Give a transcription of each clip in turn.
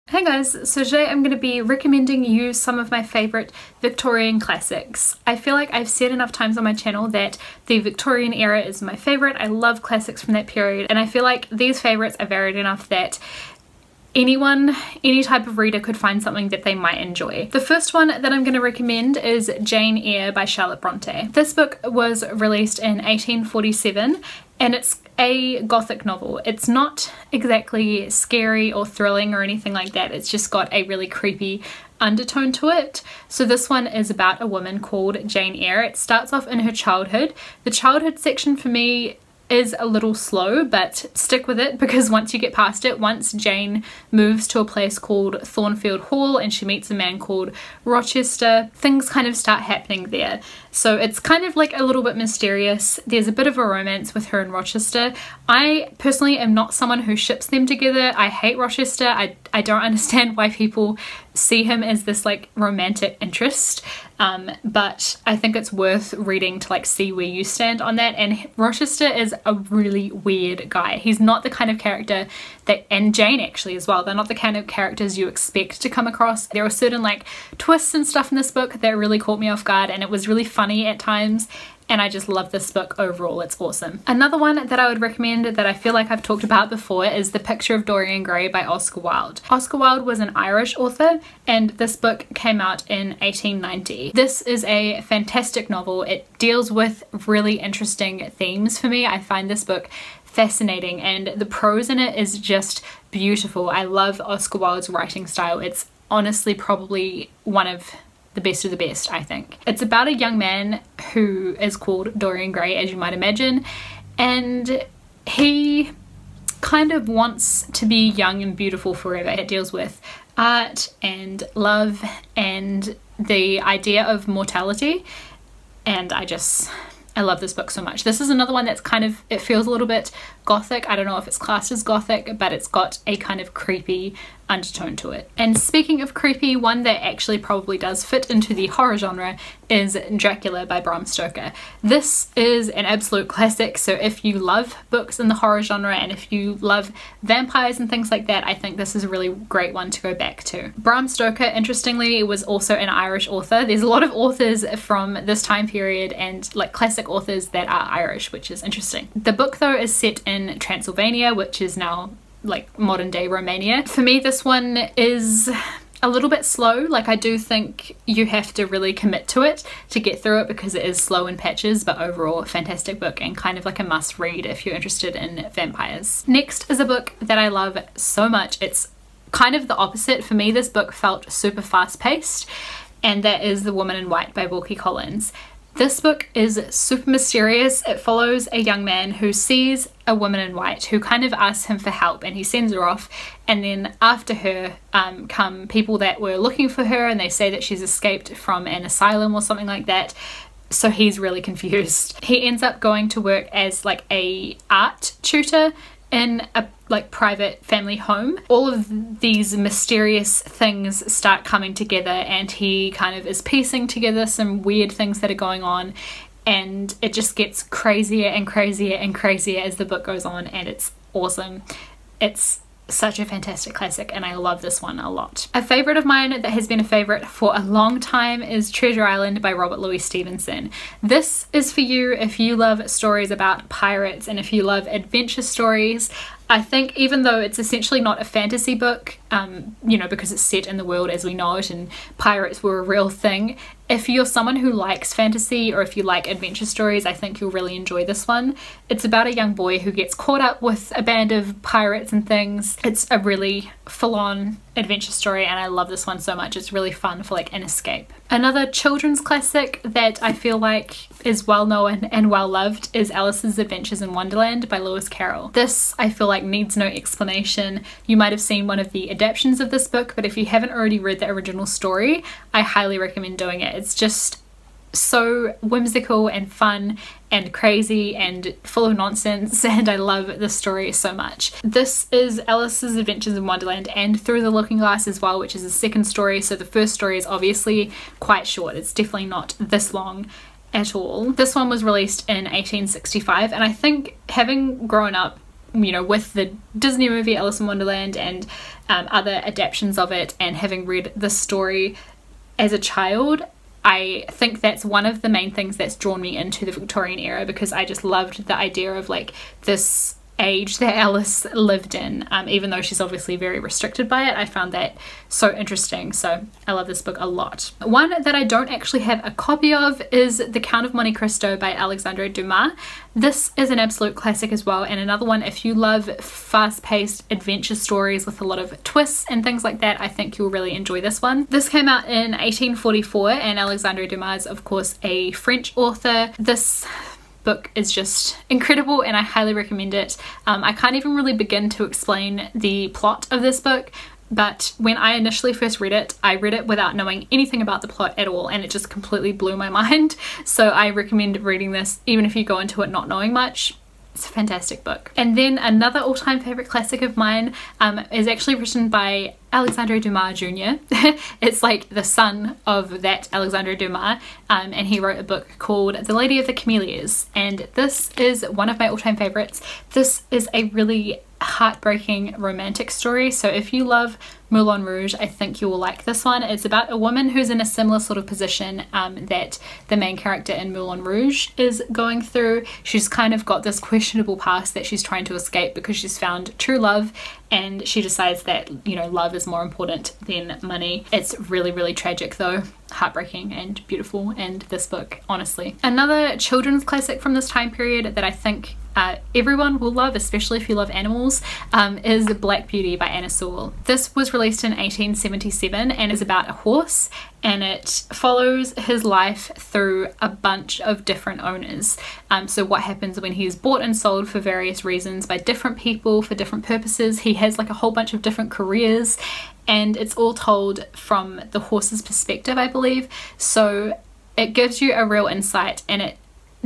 Hey guys, so today I'm going to be recommending you some of my favourite Victorian classics. I feel like I've said enough times on my channel that the Victorian era is my favourite. I love classics from that period, and I feel like these favourites are varied enough that anyone, any type of reader could find something that they might enjoy. The first one that I'm going to recommend is Jane Eyre by Charlotte Bronte. This book was released in 1847 and it's a gothic novel. It's not exactly scary or thrilling or anything like that. It's just got a really creepy undertone to it. So this one is about a woman called Jane Eyre. It starts off in her childhood. The childhood section for me is a little slow, but stick with it because once you get past it, once Jane moves to a place called Thornfield Hall and she meets a man called Rochester, things kind of start happening there. So it's kind of like a little bit mysterious. There's a bit of a romance with her and Rochester. I personally am not someone who ships them together. I hate Rochester. I don't understand why people see him as this like romantic interest, but I think it's worth reading to like see where you stand on that. And Rochester is a really weird guy. He's not the kind of character that, and Jane actually as well, they're not the kind of characters you expect to come across. There are certain like twists and stuff in this book that really caught me off guard, and it was really funny at times. And I just love this book overall. It's awesome. Another one that I would recommend that I feel like I've talked about before is The Picture of Dorian Gray by Oscar Wilde. Oscar Wilde was an Irish author and this book came out in 1890. This is a fantastic novel. It deals with really interesting themes for me. I find this book fascinating and the prose in it is just beautiful. I love Oscar Wilde's writing style. It's honestly probably one of the best, I think. It's about a young man who is called Dorian Gray, as you might imagine, and he kind of wants to be young and beautiful forever. It deals with art and love and the idea of mortality, and I love this book so much. This is another one that's kind of, it feels a little bit gothic. I don't know if it's classed as gothic, but it's got a kind of creepy undertone to it. And speaking of creepy, one that actually probably does fit into the horror genre is Dracula by Bram Stoker. This is an absolute classic, so if you love books in the horror genre and if you love vampires and things like that, I think this is a really great one to go back to. Bram Stoker, interestingly, was also an Irish author. There's a lot of authors from this time period and like classic authors that are Irish, which is interesting. The book though is set in Transylvania, which is now like modern day Romania. For me, this one is a little bit slow. Like I do think you have to really commit to it to get through it because it is slow in patches, but overall a fantastic book and kind of like a must read if you're interested in vampires. Next is a book that I love so much. It's kind of the opposite. For me, this book felt super fast paced, and that is The Woman in White by Wilkie Collins. This book is super mysterious. It follows a young man who sees a woman in white who kind of asks him for help, and he sends her off, and then after her come people that were looking for her, and they say that she's escaped from an asylum or something like that. So he's really confused. He ends up going to work as like a art tutor in a like private family home. All of these mysterious things start coming together and he kind of is piecing together some weird things that are going on, and it just gets crazier and crazier and crazier as the book goes on, and it's awesome. It's such a fantastic classic and I love this one a lot. A favourite of mine that has been a favourite for a long time is Treasure Island by Robert Louis Stevenson. This is for you if you love stories about pirates and if you love adventure stories. I think even though it's essentially not a fantasy book, you know, because it's set in the world as we know it and pirates were a real thing, if you're someone who likes fantasy or if you like adventure stories, I think you'll really enjoy this one. It's about a young boy who gets caught up with a band of pirates and things. It's a really full-on adventure story and I love this one so much. It's really fun for like an escape. Another children's classic that I feel like is well known and well loved is Alice's Adventures in Wonderland by Lewis Carroll. This I feel like needs no explanation. You might have seen one of the adaptations of this book, but if you haven't already read the original story, I highly recommend doing it. It's just so whimsical and fun and crazy and full of nonsense, and I love this story so much. This is Alice's Adventures in Wonderland and Through the Looking Glass as well, which is the second story. So the first story is obviously quite short. It's definitely not this long at all. This one was released in 1865, and I think having grown up you know, with the Disney movie Alice in Wonderland and other adaptations of it, and having read this story as a child, I think that's one of the main things that's drawn me into the Victorian era, because I just loved the idea of like this age that Alice lived in, even though she's obviously very restricted by it. I found that so interesting, so I love this book a lot. One that I don't actually have a copy of is The Count of Monte Cristo by Alexandre Dumas. This is an absolute classic as well, and another one, if you love fast-paced adventure stories with a lot of twists and things like that, I think you'll really enjoy this one. This came out in 1844, and Alexandre Dumas is of course a French author. This book is just incredible and I highly recommend it. I can't even really begin to explain the plot of this book, but when I initially first read it, I read it without knowing anything about the plot at all, and it just completely blew my mind. So I recommend reading this even if you go into it not knowing much. It's a fantastic book. And then another all-time favorite classic of mine is actually written by Alexandre Dumas Jr. It's like the son of that Alexandre Dumas, and he wrote a book called The Lady of the Camellias, and this is one of my all-time favorites. This is a really heartbreaking romantic story, so if you love Moulin Rouge, I think you will like this one. It's about a woman who's in a similar sort of position that the main character in Moulin Rouge is going through. She's kind of got this questionable past that she's trying to escape because she's found true love, and she decides that, you know, love is more important than money. It's really, really tragic though, heartbreaking and beautiful, and this book, honestly. Another children's classic from this time period that I think everyone will love, especially if you love animals, is Black Beauty by Anna Sewell. This was released in 1877 and is about a horse, and it follows his life through a bunch of different owners. So what happens when he's bought and sold for various reasons by different people for different purposes. He has like a whole bunch of different careers, and it's all told from the horse's perspective, I believe. So it gives you a real insight, and it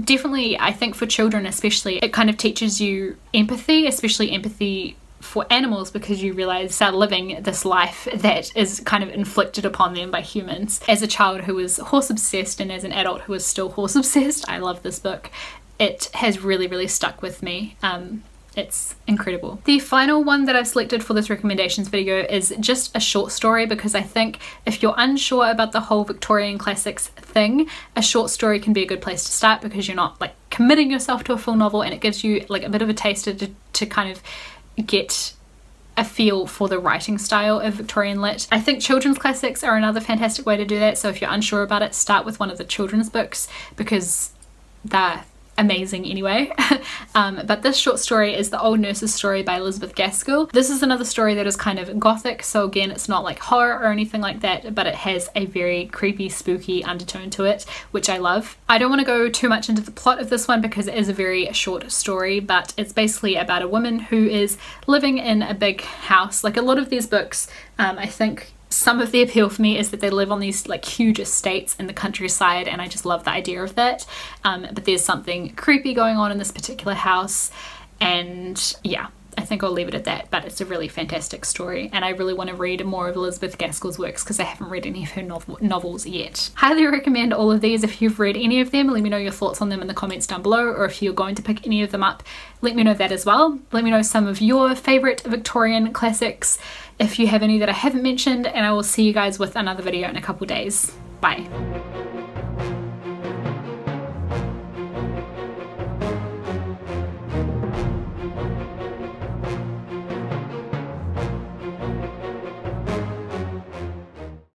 definitely, I think for children especially, it kind of teaches you empathy, especially empathy for animals, because you realize they're living this life that is kind of inflicted upon them by humans. As a child who was horse obsessed, and as an adult who is still horse obsessed, I love this book. It has really, really stuck with me. It's incredible. The final one that I've selected for this recommendations video is just a short story, because I think if you're unsure about the whole Victorian classics thing, a short story can be a good place to start, because you're not like committing yourself to a full novel, and it gives you like a bit of a taster to kind of get a feel for the writing style of Victorian lit. I think children's classics are another fantastic way to do that, so if you're unsure about it, start with one of the children's books because they're amazing anyway. But this short story is The Old Nurse's Story by Elizabeth Gaskell. This is another story that is kind of gothic, so again it's not like horror or anything like that, but it has a very creepy, spooky undertone to it, which I love. I don't want to go too much into the plot of this one because it is a very short story, but it's basically about a woman who is living in a big house. Like a lot of these books, I think some of the appeal for me is that they live on these like huge estates in the countryside, and I just love the idea of that. But there's something creepy going on in this particular house, and yeah, I think I'll leave it at that. But it's a really fantastic story, and I really want to read more of Elizabeth Gaskell's works because I haven't read any of her novels yet. Highly recommend all of these. If you've read any of them, let me know your thoughts on them in the comments down below, or if you're going to pick any of them up, let me know that as well. Let me know some of your favorite Victorian classics if you have any that I haven't mentioned, and I will see you guys with another video in a couple days. Bye.